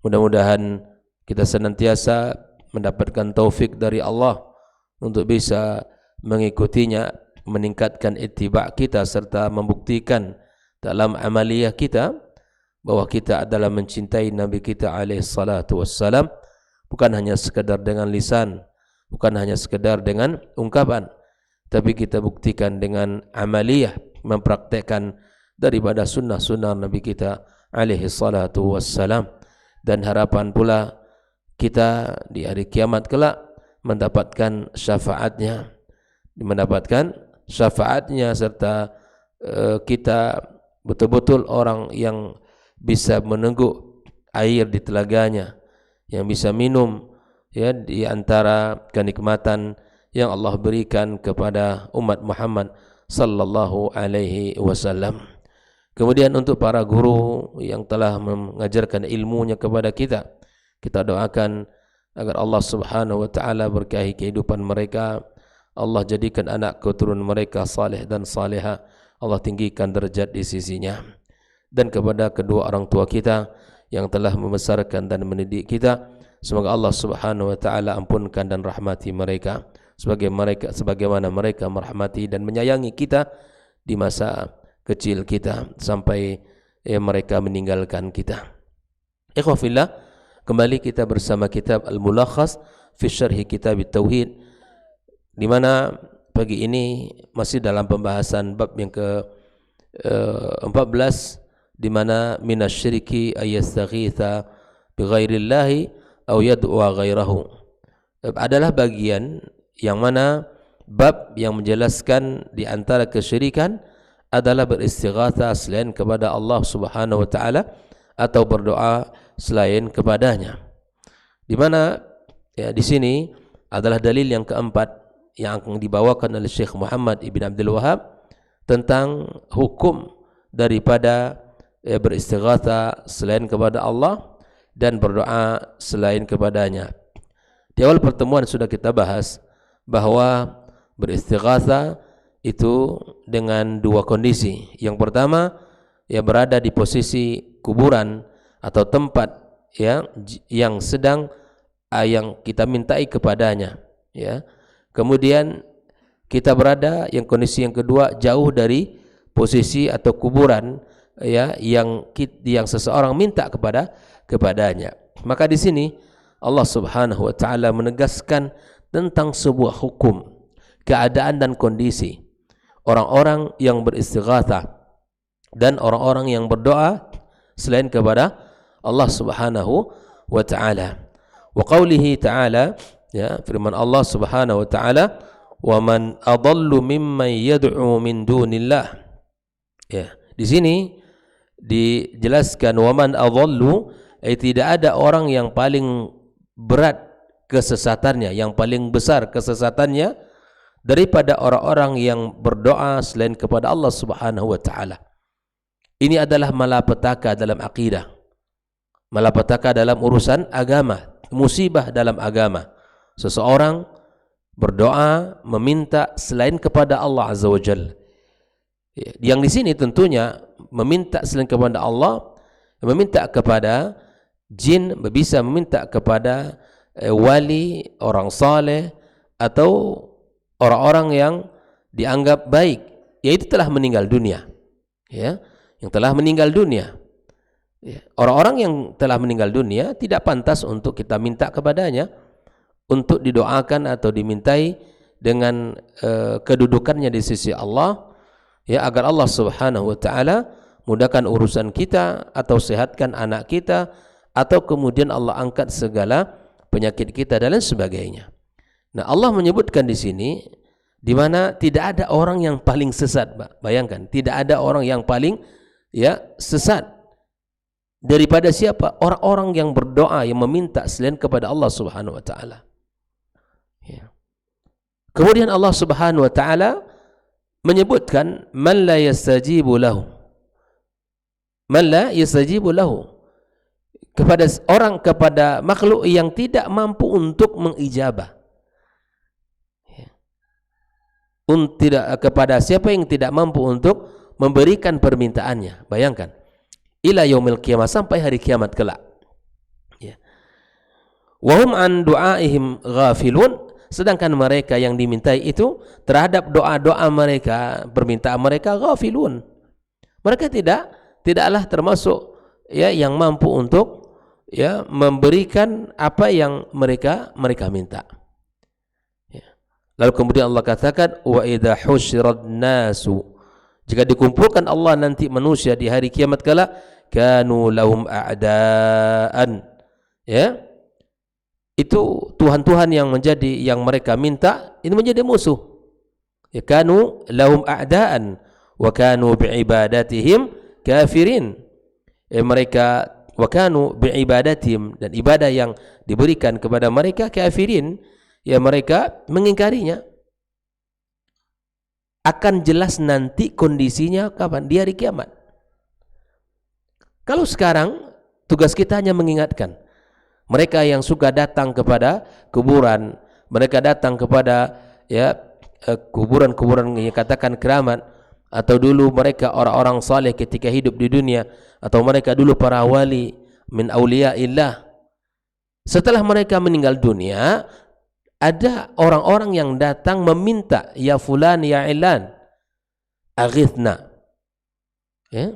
Mudah-mudahan kita senantiasa mendapatkan taufik dari Allah untuk bisa mengikutinya, meningkatkan ittiba' kita serta membuktikan dalam amaliyah kita bahwa kita adalah mencintai Nabi kita alaihi salatu wassalam, bukan hanya sekadar dengan lisan, bukan hanya sekadar dengan ungkapan, tapi kita buktikan dengan amaliyah, mempraktekkan daripada sunnah-sunnah Nabi kita alaihi salatu wassalam. Dan harapan pula kita di hari kiamat kelak mendapatkan syafaatnya, serta kita betul-betul orang yang bisa meneguk air di telaganya, yang bisa minum ya di antara kenikmatan yang Allah berikan kepada umat Muhammad sallallahu alaihi wasallam. Kemudian untuk para guru yang telah mengajarkan ilmunya kepada kita, kita doakan agar Allah Subhanahu wa taala berkahi kehidupan mereka. Allah jadikan anak keturunan mereka saleh dan saleha. Allah tinggikan derajat di sisinya. Dan kepada kedua orang tua kita yang telah membesarkan dan mendidik kita, semoga Allah Subhanahu wa taala ampunkan dan rahmati mereka sebagaimana mereka merahmati dan menyayangi kita di masa kecil kita sampai mereka meninggalkan kita. Ikhwah fillah, kembali kita bersama kitab Al-Mulakhas fi Syarhi Kitab Tauhid, di mana pagi ini masih dalam pembahasan bab yang ke-14, di mana minasyirki ayastaghitha bi ghairillahi aw yad'a ghairahu. Adalah bagian yang mana bab yang menjelaskan di antara kesyirikan adalah beristighatsah selain kepada Allah Subhanahu wa taala atau berdoa selain kepadanya. Di mana ya di sini adalah dalil yang keempat yang akan dibawakan oleh Syekh Muhammad Ibn Abdul Wahhab tentang hukum daripada beristighatsah selain kepada Allah dan berdoa selain kepadanya. Di awal pertemuan sudah kita bahas bahwa beristighatsah itu dengan dua kondisi. Yang pertama, ya berada di posisi kuburan atau tempat ya yang sedang yang kita mintai kepadanya, ya. Kemudian kita berada yang kondisi yang kedua jauh dari posisi atau kuburan ya yang seseorang minta kepadanya. Maka di sini Allah Subhanahu wa taala menegaskan tentang sebuah hukum, keadaan dan kondisi orang-orang yang beristighatsah dan orang-orang yang berdoa selain kepada Allah Subhanahu wa taala. Wa qaulihi ta'ala, ya, firman Allah Subhanahu wa taala, "Wa man adallu mimman yad'u min dunillah." Ya, di sini dijelaskan wa man adallu, tidak ada orang yang paling berat kesesatannya, yang paling besar kesesatannya daripada orang-orang yang berdoa selain kepada Allah Subhanahu wa taala. Ini adalah malapetaka dalam akidah, malapetaka dalam urusan agama, musibah dalam agama. Seseorang berdoa meminta selain kepada Allah Azza wa Jalla. Yang di sini tentunya meminta selain kepada Allah, meminta kepada jin, bisa meminta kepada wali, orang saleh atau orang-orang yang dianggap baik, yaitu telah meninggal dunia, ya, yang telah meninggal dunia. Orang-orang yang telah meninggal dunia tidak pantas untuk kita minta kepadanya untuk didoakan atau dimintai dengan kedudukannya di sisi Allah, ya, agar Allah Subhanahu wa taala mudahkan urusan kita atau sehatkan anak kita atau kemudian Allah angkat segala penyakit kita dan lain sebagainya. Nah, Allah menyebutkan di sini di mana tidak ada orang yang paling sesat, Pak. Bayangkan, tidak ada orang yang paling sesat daripada siapa? Orang-orang yang berdoa, yang meminta selain kepada Allah Subhanahu wa taala. Ya. Kemudian Allah Subhanahu wa taala menyebutkan man la yastajibu lahu. Man la yastajibu lahu. Kepada makhluk yang tidak mampu untuk mengijabah. Kepada siapa yang tidak mampu untuk memberikan permintaannya. Bayangkan, ila yaumil qiyamah, sampai hari kiamat kelak. Wahum an du'aihim ghafilun, sedangkan mereka yang dimintai itu terhadap doa-doa mereka, permintaan mereka ghafilun. Mereka tidaklah termasuk ya yang mampu untuk ya memberikan apa yang mereka minta. Ya. Lalu kemudian Allah katakan wa idza husyiran nasu, jika dikumpulkan Allah nanti manusia di hari kiamat kala, kanu lahum a'daan, ya, itu Tuhan-Tuhan yang mereka minta ini menjadi musuh. Ya, kanu lahum a'daan wa kanu bi'ibadatihim kafirin. Mereka wa kanu bi'ibadatihim, dan ibadah yang diberikan kepada mereka kafirin, ya mereka mengingkarinya. Akan jelas nanti kondisinya kapan? Di hari kiamat. Kalau sekarang tugas kita hanya mengingatkan mereka yang suka datang kepada kuburan, mereka datang kepada ya kuburan-kuburan yang katakan keramat, atau dulu mereka orang-orang saleh ketika hidup di dunia, atau mereka dulu para wali min auliyaillah. Setelah mereka meninggal dunia, ada orang-orang yang datang meminta, ya fulan ya ilan aghithna, ya,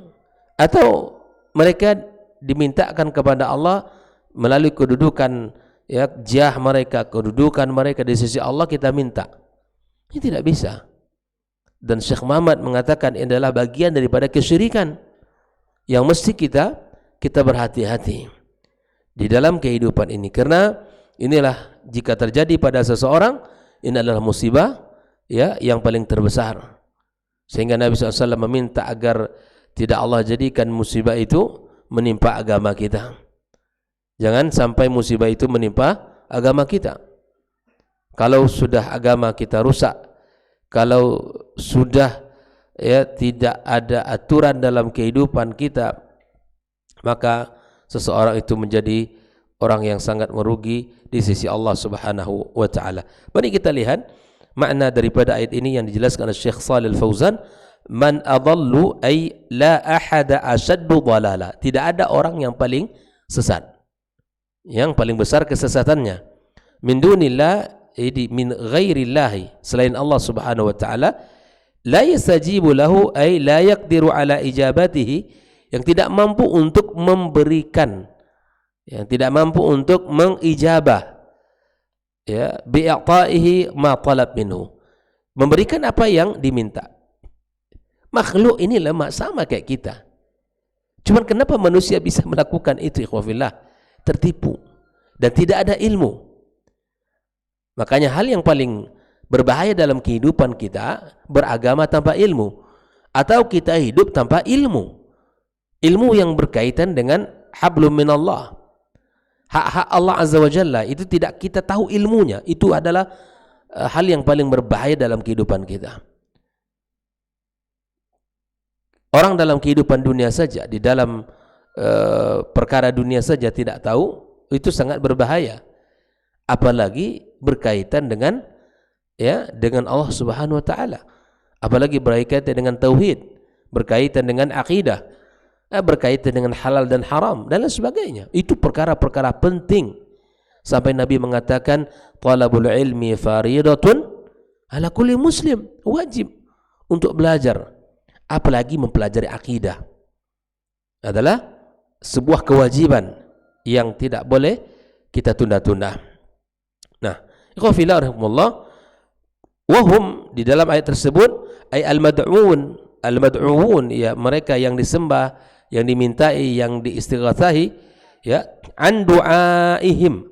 atau mereka dimintakan kepada Allah melalui kedudukan ya jah mereka, kedudukan mereka di sisi Allah, kita minta. Ini tidak bisa. Dan Syekh Muhammad mengatakan ini adalah bagian daripada kesyirikan yang mesti kita berhati-hati di dalam kehidupan ini, karena inilah jika terjadi pada seseorang, ini adalah musibah ya yang paling terbesar, sehingga Nabi SAW meminta agar tidak Allah jadikan musibah itu menimpa agama kita. Jangan sampai musibah itu menimpa agama kita. Kalau sudah agama kita rusak, kalau sudah ya tidak ada aturan dalam kehidupan kita, maka seseorang itu menjadi orang yang sangat merugi di sisi Allah Subhanahu wa taala. Mari kita lihat makna daripada ayat ini yang dijelaskan oleh Syekh Shalih Al-Fauzan, man adallu ay la ahada ashaddu dhalala. Tidak ada orang yang paling sesat, yang paling besar kesesatannya. Min dunillah, min ghairillahi, selain Allah Subhanahu wa taala, la yastajibu lahu ay la yaqdiru ala ijabatihi, yang tidak mampu untuk memberikan, yang tidak mampu untuk mengijabah, ya, bi'ata'ihi ma talab minhu, memberikan apa yang diminta. Makhluk ini lemah sama kayak kita. Cuman kenapa manusia bisa melakukan itu, ikhwafillah? Tertipu dan tidak ada ilmu. Makanya hal yang paling berbahaya dalam kehidupan kita, beragama tanpa ilmu, atau kita hidup tanpa ilmu. Ilmu yang berkaitan dengan hablum minallah, hak-hak Allah Azza wa Jalla, itu tidak kita tahu ilmunya. Itu adalah hal yang paling berbahaya dalam kehidupan kita. Orang dalam kehidupan dunia saja, di dalam perkara dunia saja tidak tahu, itu sangat berbahaya. Apalagi berkaitan dengan ya dengan Allah Subhanahu wa taala. Apalagi berkaitan dengan tauhid, berkaitan dengan akidah, berkaitan dengan halal dan haram dan lain sebagainya. Itu perkara-perkara penting. Sampai Nabi mengatakan talabul ilmi faridatun ala kulli muslim, wajib untuk belajar, apalagi mempelajari akidah adalah sebuah kewajiban yang tidak boleh kita tunda-tunda. Nah, ikhwafillah rahimahullah, wahum di dalam ayat tersebut ay al-mad'uun, ya mereka yang disembah, yang dimintai, yang diistighatsahi, ya, an du'aihim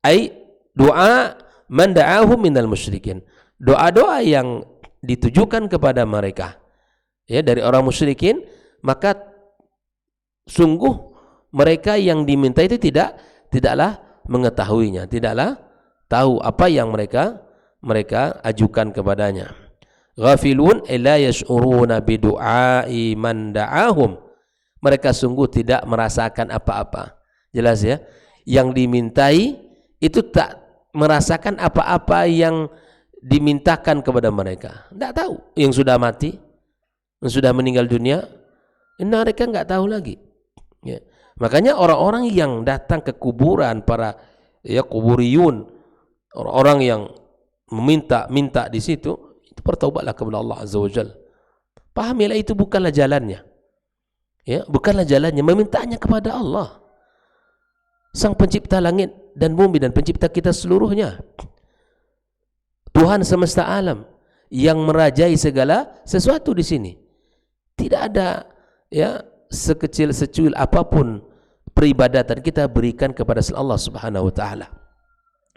ay doa man da'ahum minal musyrikin, doa-doa yang ditujukan kepada mereka ya dari orang musyrikin, maka sungguh mereka yang diminta itu tidaklah mengetahuinya, tidaklah tahu apa yang mereka ajukan kepadanya. Ghafilun la yash'uruna bidu'ai man da'ahum, mereka sungguh tidak merasakan apa-apa. Jelas ya, yang dimintai itu tak merasakan apa-apa yang dimintakan kepada mereka. Tidak tahu. Yang sudah mati, yang sudah meninggal dunia, mereka nggak tahu lagi ya. Makanya orang-orang yang datang ke kuburan, para ya kuburiyun, orang-orang yang meminta di situ, itu bertaubatlah kepada Allah Azza wa Jalla. Pahamilah itu bukanlah jalannya. Ya, bukanlah jalannya, memintanya kepada Allah, Sang Pencipta langit dan bumi dan pencipta kita seluruhnya. Tuhan semesta alam yang merajai segala sesuatu di sini. Tidak ada ya sekecil secuil apapun peribadatan kita berikan kepada Allah Subhanahu wa taala.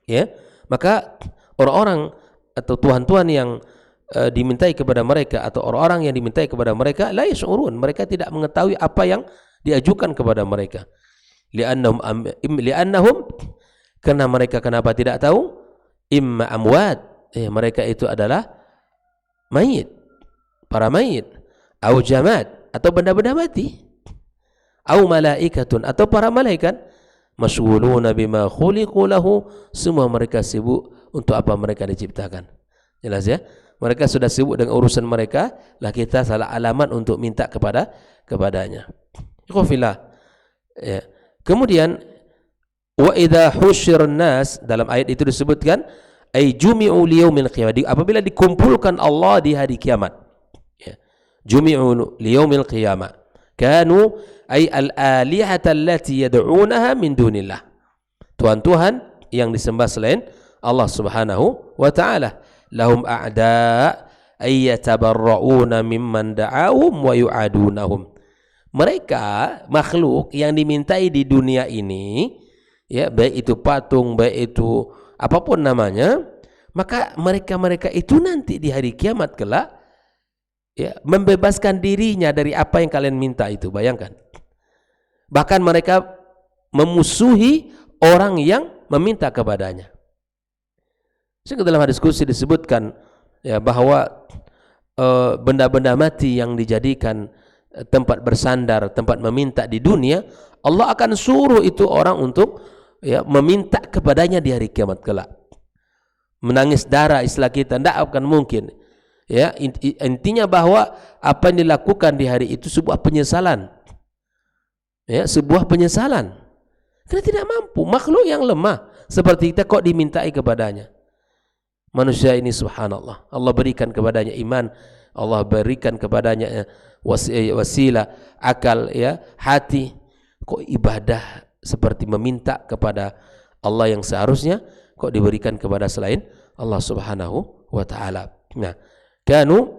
Ya, maka orang-orang atau tuhan-tuhan yang dimintai kepada mereka atau orang-orang yang dimintai kepada mereka la yash'urun, mereka tidak mengetahui apa yang diajukan kepada mereka. Li'annahum karena mereka kenapa tidak tahu? Imma amwat, mereka itu adalah mayit, para mayit, au jamad, atau benda-benda mati, au malaikatun, atau para malaikat, masyghuluna bima khuliqu lahu, semua mereka sibuk untuk apa mereka diciptakan. Jelas ya? Mereka sudah sibuk dengan urusan mereka, lah kita salah alamat untuk minta kepadanya. Ikhwafillah. Ya. Kemudian wa idza husyirun nas, dalam ayat itu disebutkan ay jumi'u liyaumil qiyamah, apabila dikumpulkan Allah di hari kiamat. Ya. Jumi'u liyaumil qiyamah. Kanu ay al-alihata allati yad'unaha min dunillah. Tuhan-tuhan yang disembah selain Allah Subhanahu wa taala. Lahum a'da ay yatabarra'una mimman da'ahum wa yu'adunahum. Mereka makhluk yang dimintai di dunia ini, ya, baik itu patung, baik itu apapun namanya, maka mereka itu nanti di hari kiamat kelak, ya, membebaskan dirinya dari apa yang kalian minta itu. Bayangkan. Bahkan mereka memusuhi orang yang meminta kepadanya. Sehingga dalam hadis qudsi disebutkan ya bahwa benda-benda mati yang dijadikan tempat bersandar, tempat meminta di dunia, Allah akan suruh itu orang untuk ya meminta kepadanya di hari kiamat kelak. Menangis darah istilah kita tidak akan mungkin. Ya, intinya bahwa apa yang dilakukan di hari itu sebuah penyesalan. Ya, sebuah penyesalan. Karena tidak mampu, makhluk yang lemah seperti kita kok dimintai kepadanya. Manusia ini subhanallah, Allah berikan kepadanya iman, Allah berikan kepadanya wasilah, akal, ya, hati. Kok ibadah seperti meminta kepada Allah yang seharusnya kok diberikan kepada selain Allah Subhanahu wa taala. Nah, kanu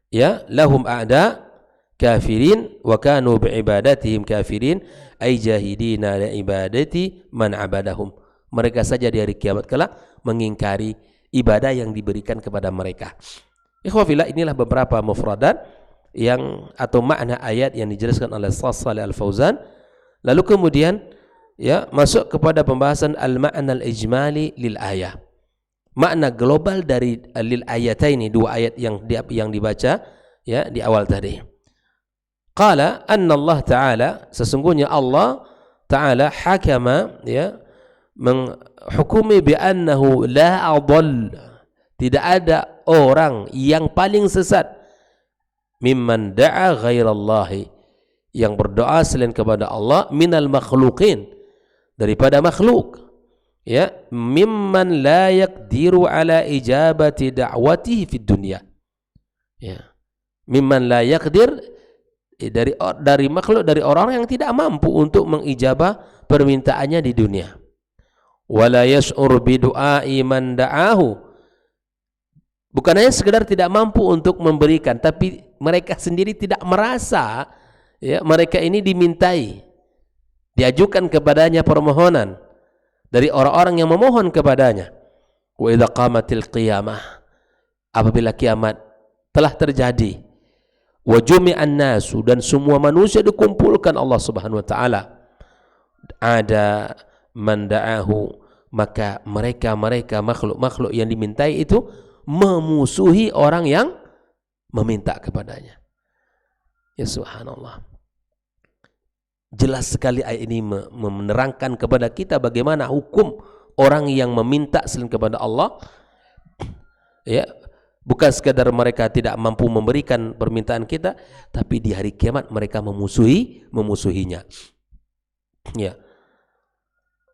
ya lahum a'da kafirin wa kanu bi'ibadatihim kafirin ay jahidina li ibadati man abadahum. Mereka saja di hari kiamat kelak mengingkari ibadah yang diberikan kepada mereka. Ikhwafillah, inilah beberapa mufradat yang atau makna ayat yang dijelaskan oleh Shalih Al-Fauzan. Lalu kemudian ya masuk kepada pembahasan al-ma'na al-ijmali lil ayah. Makna global dari lil ayataini, dua ayat yang dibaca ya di awal tadi. Qala anna Allah Ta'ala, sesungguhnya Allah Ta'ala hakama, ya, menghukumi bi'annahu la adall, tidak ada orang yang paling sesat mimman da'a ghairallahi, yang berdoa selain kepada Allah, minal makhluqin, daripada makhluk, ya, mimman la yaqdiru ala ijabati da'watihi fid dunya, ya, mimman la yaqdir, dari makhluk, dari orang yang tidak mampu untuk mengijabah permintaannya di dunia. Wala yash'ur bi du'ai man da'ahu, bukan hanya sekedar tidak mampu untuk memberikan, tapi mereka sendiri tidak merasa ya mereka ini dimintai, diajukan kepadanya permohonan dari orang-orang yang memohon kepadanya. Wa idza qamatil qiyamah, apabila kiamat telah terjadi, wa jumi'an nasu, dan semua manusia dikumpulkan Allah Subhanahu wa taala, ada man da'ahu, maka mereka makhluk-makhluk yang dimintai itu memusuhi orang yang meminta kepadanya. Ya subhanallah. Jelas sekali ayat ini menerangkan kepada kita bagaimana hukum orang yang meminta selain kepada Allah. Ya, bukan sekadar mereka tidak mampu memberikan permintaan kita, tapi di hari kiamat mereka memusuhinya. Ya.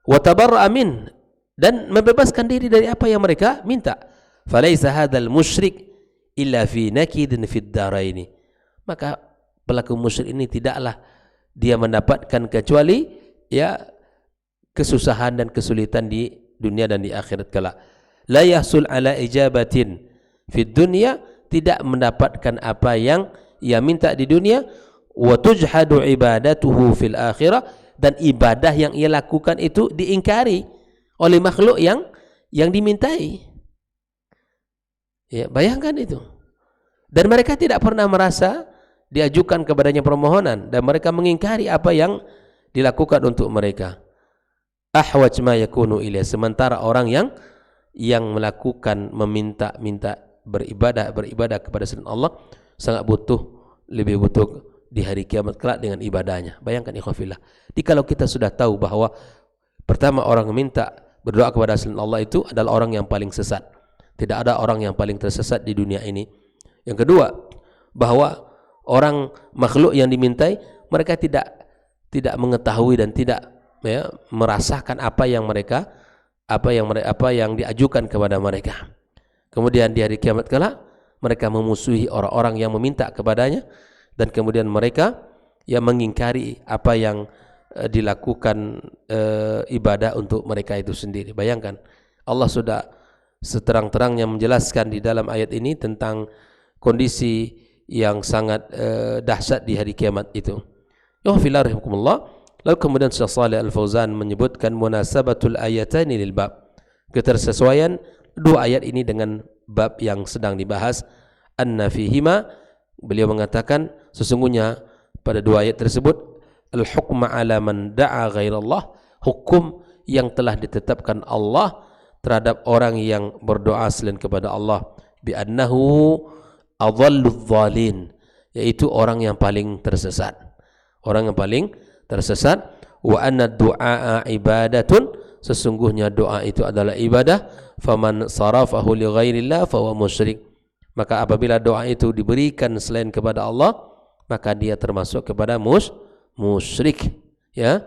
wa tabarra'a min, dan membebaskan diri dari apa yang mereka minta. Falaisa hadzal musyrik illa fi nakidin fid daraini. Maka pelaku musyrik ini tidaklah dia mendapatkan kecuali ya kesusahan dan kesulitan di dunia dan di akhirat kelak. La yahsul ala ijabatin fid dunya, tidak mendapatkan apa yang ia minta di dunia, wa tujhadu ibadatuhu fil akhirah, dan ibadah yang ia lakukan itu diingkari oleh makhluk yang dimintai. Ya, bayangkan itu. Dan mereka tidak pernah merasa diajukan kepadanya permohonan, dan mereka mengingkari apa yang dilakukan untuk mereka. Ahwaj ma yakunu ilayh, sementara orang yang melakukan meminta-minta beribadah kepada selain Allah sangat lebih butuh di hari kiamat kelak dengan ibadahnya. Bayangkan ikhwafillah. Kalau kita sudah tahu bahwa pertama orang meminta berdoa kepada selain Allah itu adalah orang yang paling sesat. Tidak ada orang yang paling tersesat di dunia ini. Yang kedua, bahwa orang makhluk yang dimintai mereka tidak mengetahui dan tidak merasakan apa yang diajukan kepada mereka. Kemudian di hari kiamat kelak mereka memusuhi orang-orang yang meminta kepadanya, dan kemudian mereka yang mengingkari apa yang dilakukan ibadah untuk mereka itu sendiri. Bayangkan, Allah sudah seterang-terangnya menjelaskan di dalam ayat ini tentang kondisi yang sangat dahsyat di hari kiamat itu. Lalu kemudian Syekh Shalih Al-Fauzan menyebutkan munasabatul ayatani lil bab, ketersesuaian dua ayat ini dengan bab yang sedang dibahas. Anna fihima, beliau mengatakan sesungguhnya pada dua ayat tersebut al-hukma ala man da'a ghairallah, hukum yang telah ditetapkan Allah terhadap orang yang berdoa selain kepada Allah, bi annahu adhalludz dhalin, yaitu orang yang paling tersesat, wa anna du'a ibadatun, sesungguhnya doa itu adalah ibadah, faman sarafahu li ghairillah fahuwa musyrik, maka apabila doa itu diberikan selain kepada Allah maka dia termasuk kepada musyrik. Ya,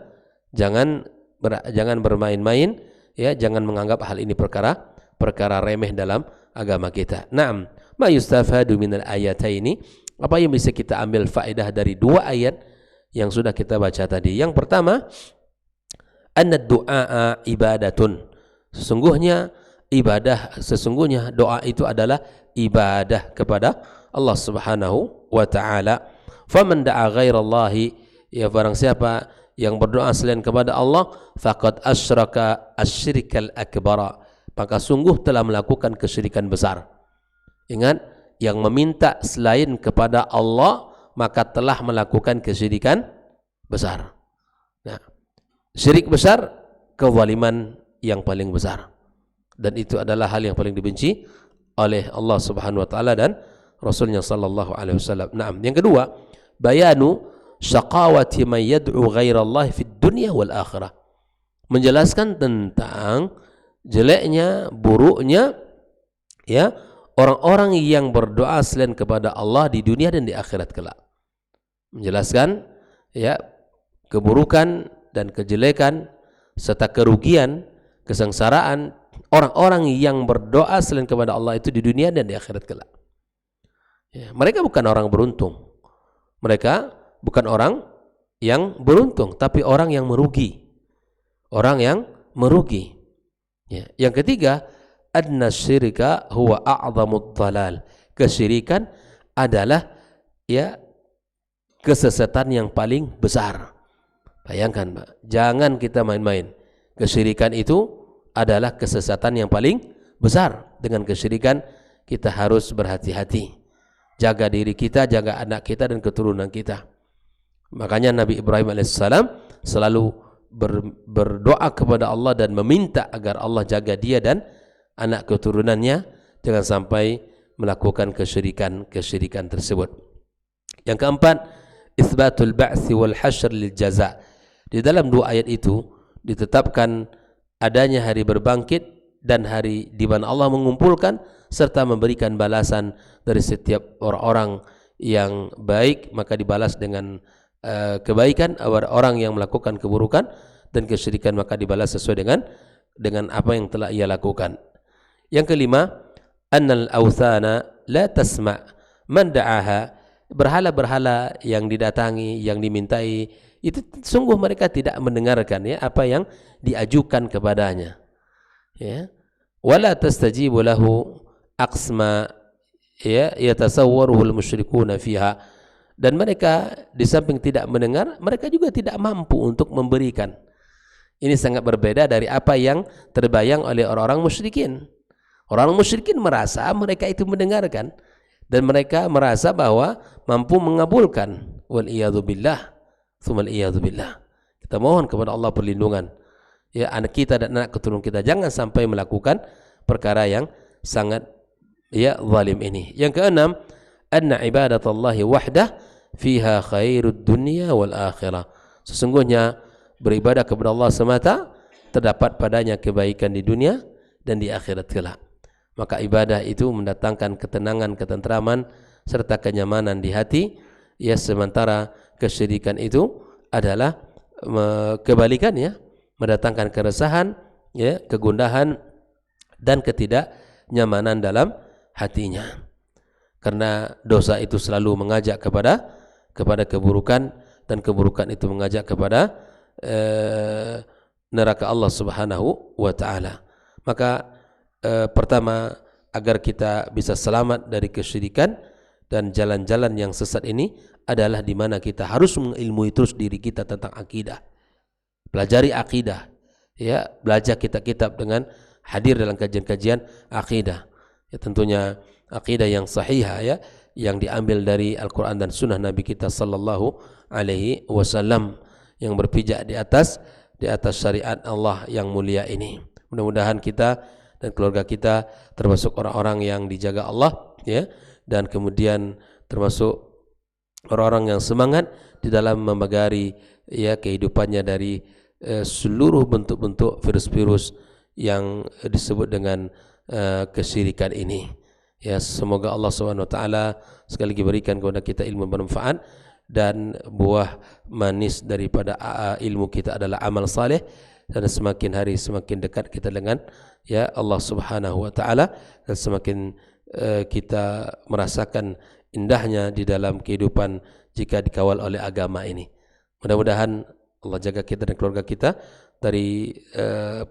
jangan bermain-main, ya, jangan menganggap hal ini perkara remeh dalam agama kita. Naam, ma yustafadu minal ayataini, apa yang bisa kita ambil faedah dari dua ayat yang sudah kita baca tadi. Yang pertama, anna du'a ibadatun, sesungguhnya doa itu adalah ibadah kepada Allah Subhanahu wa taala. Faman da'a ghairallahi, ya barang siapa yang berdoa selain kepada Allah, faqad asyraka asyirkal akbara, maka sungguh telah melakukan kesyirikan besar. Ingat, yang meminta selain kepada Allah maka telah melakukan kesyirikan besar. Nah, syirik besar, kezaliman yang paling besar, dan itu adalah hal yang paling dibenci oleh Allah Subhanahu wa taala dan Rasulnya sallallahu alaihi wasallam. Naam, yang kedua, bayanu syaqawati man yad'u ghairallah fid dunya wal akhirah, menjelaskan tentang jeleknya, buruknya, ya, orang-orang yang berdoa selain kepada Allah di dunia dan di akhirat kelak. Menjelaskan, ya, keburukan dan kejelekan serta kerugian, kesengsaraan orang-orang yang berdoa selain kepada Allah itu di dunia dan di akhirat kelak. Ya, mereka bukan orang beruntung. Mereka bukan orang yang beruntung, tapi orang yang merugi. Orang yang merugi. Ya. Yang ketiga, adna syirika huwa a'zamud dhalal. Kesyirikan adalah, ya, kesesatan yang paling besar. Bayangkan, Pak, jangan kita main-main. Kesyirikan itu adalah kesesatan yang paling besar. Dengan kesyirikan kita harus berhati-hati. Jaga diri kita, jaga anak kita dan keturunan kita. Makanya Nabi Ibrahim alaihissalam selalu berdoa kepada Allah dan meminta agar Allah jaga dia dan anak keturunannya jangan sampai melakukan kesyirikan tersebut. Yang keempat, itsbatul ba'tsi wal hasyr lil jaza. Di dalam dua ayat itu ditetapkan adanya hari berbangkit dan hari di mana Allah mengumpulkan serta memberikan balasan dari setiap orang-orang yang baik maka dibalas dengan kebaikan, orang yang melakukan keburukan dan kesyirikan, maka dibalas sesuai dengan apa yang telah ia lakukan. Yang kelima, annal awthana la tasma' man da'aha, berhala-berhala yang didatangi, yang dimintai, itu sungguh mereka tidak mendengarkan ya apa yang diajukan kepadanya. Ya. Wala tastajibu lahu aqsma ya yatasawwaruhul musyrikuna fiha, dan mereka di samping tidak mendengar, mereka juga tidak mampu untuk memberikan. Ini sangat berbeda dari apa yang terbayang oleh orang-orang musyrikin. Orang musyrikin merasa mereka itu mendengarkan, dan mereka merasa bahwa mampu mengabulkan. Wal iyadzu billah, tsumma iyadzu billah. Kita mohon kepada Allah perlindungan. Ya, anak kita dan anak keturunan kita jangan sampai melakukan perkara yang sangat ya zalim ini. Yang keenam, anna ibadatallahi wahdah fiha khairud dunya wal akhirah. Sesungguhnya beribadah kepada Allah semata terdapat padanya kebaikan di dunia dan di akhirat kelak. Maka ibadah itu mendatangkan ketenangan, ketentraman serta kenyamanan di hati. Ya, sementara kesyirikan itu adalah kebalikannya, mendatangkan keresahan, ya, kegundahan dan ketidaknyamanan dalam hatinya. Karena dosa itu selalu mengajak kepada keburukan, dan keburukan itu mengajak kepada neraka Allah Subhanahu wa taala. Maka pertama, agar kita bisa selamat dari kesyirikan dan jalan-jalan yang sesat ini adalah di mana kita harus mengilmui terus diri kita tentang akidah. Pelajari akidah, ya, belajar kitab-kitab dengan hadir dalam kajian-kajian akidah. Ya, tentunya akidah yang sahihah, ya, yang diambil dari Al-Quran dan Sunnah Nabi kita Sallallahu Alaihi Wasallam, yang berpijak di atas syariat Allah yang mulia ini. Mudah-mudahan kita dan keluarga kita termasuk orang-orang yang dijaga Allah, ya, dan kemudian termasuk orang-orang yang semangat di dalam memagari ya kehidupannya dari seluruh bentuk-bentuk virus-virus yang disebut dengan kesyirikan ini. Ya, semoga Allah Subhanahu wa taala sekali lagi berikan kepada kita ilmu bermanfaat, dan buah manis daripada ilmu kita adalah amal saleh, dan semakin hari semakin dekat kita dengan ya Allah Subhanahu wa taala, dan semakin kita merasakan indahnya di dalam kehidupan jika dikawal oleh agama ini. Mudah-mudahan Allah jaga kita dan keluarga kita dari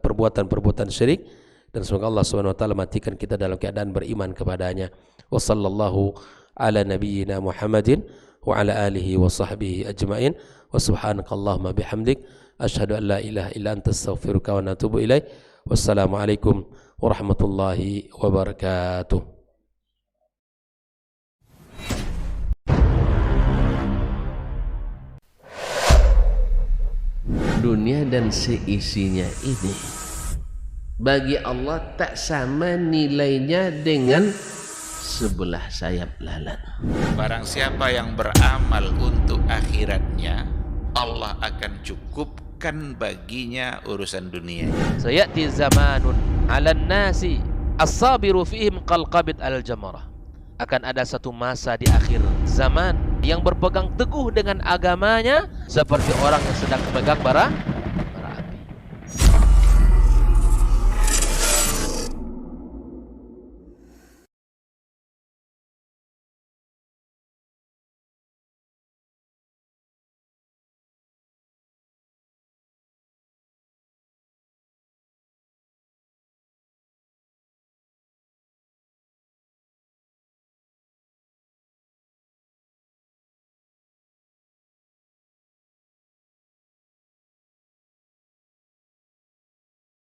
perbuatan-perbuatan syirik, dan semoga Allah Subhanahu wa taala matikan kita dalam keadaan beriman kepadanya. Wa sallallahu ala nabiyyina Muhammadin wa ala alihi wa sahbihi ajma'in. Wa subhanakallahumma bihamdik asyhadu an la ilaha illa anta astaghfiruka wa atubu ilaik. Wassalamu alaikum warahmatullahi wabarakatuh. Dunia dan seisinya ini bagi Allah tak sama nilainya dengan sebelah sayap lalat. Barang siapa yang beramal untuk akhiratnya, Allah akan cukupkan baginya urusan dunia. Sayati zamanun 'alan nasi as-sabiru fihim qalqabit al-jamarah. Akan ada satu masa di akhir zaman yang berpegang teguh dengan agamanya seperti orang yang sedang memegang bara